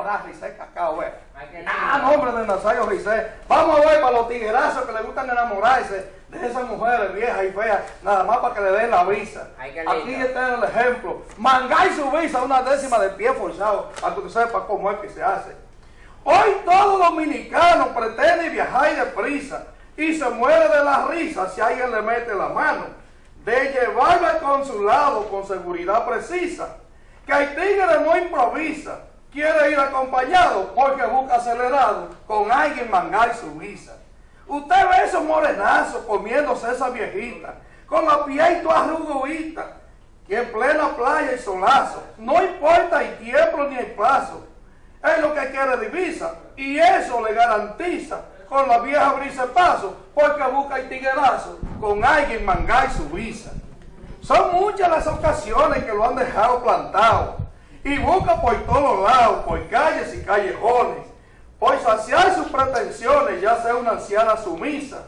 enamorar a Rizé Cacao, no, hombre, de Nazario Rizé. Vamos a ver para los tiguerazos que les gustan enamorarse de esas mujeres viejas y feas, nada más para que le den la visa. Aquí está el ejemplo. Mangáis su visa, una décima de pie forzado, para que usted sepa cómo es que se hace. Hoy todo dominicano pretende viajar deprisa y se muere de la risa si alguien le mete la mano, de llevarlo al consulado con seguridad precisa, que el tigre no improvisa, quiere ir acompañado porque busca acelerado con alguien mangar su visa. Usted ve esos morenazos comiéndose esa viejita, con la piel toda arrugadita, y en plena playa y solazo, no importa el tiempo ni el plazo, es lo que quiere divisa, y eso le garantiza con la vieja brisa de paso, porque busca el tiguerazo con alguien mangar su visa. Son muchas las ocasiones que lo han dejado plantado, y busca por todos lados, por calles y callejones, por saciar sus pretensiones, ya sea una anciana sumisa.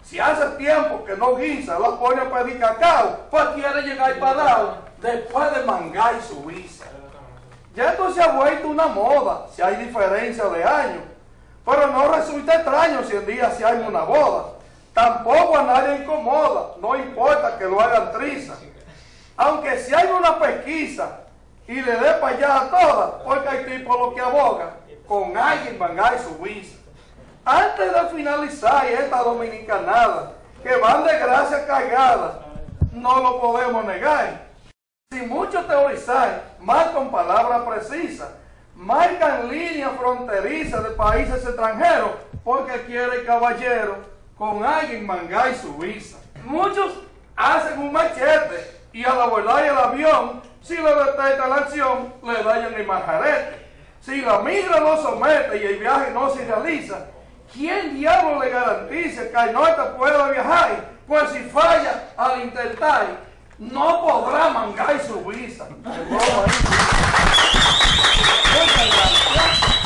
Si hace tiempo que no guisa, lo pone a pedir cacao, pues quiere llegar parado después de mangar su visa. Ya esto se ha vuelto una moda, si hay diferencia de años, pero no resulta extraño si en día se hay una boda. Tampoco a nadie incomoda, no importa que lo hagan triza. Aunque si hay una pesquisa y le dé para allá a todas, porque hay tipo lo que aboga, con alguien mangar su visa. Antes de finalizar esta dominicanada, que van de gracia cargada, no lo podemos negar. Sin mucho teorizar, más con palabras precisas, marcan líneas fronterizas de países extranjeros, porque quiere el caballero con alguien mangar su visa. Muchos hacen un machete y al abordar el avión, si le detecta la acción, le dañan el majarete. Si la migra lo somete y el viaje no se realiza, ¿quién diablo le garantiza que al norte pueda viajar? Pues si falla al intentar, no podrá mangar su visa. Muchas gracias.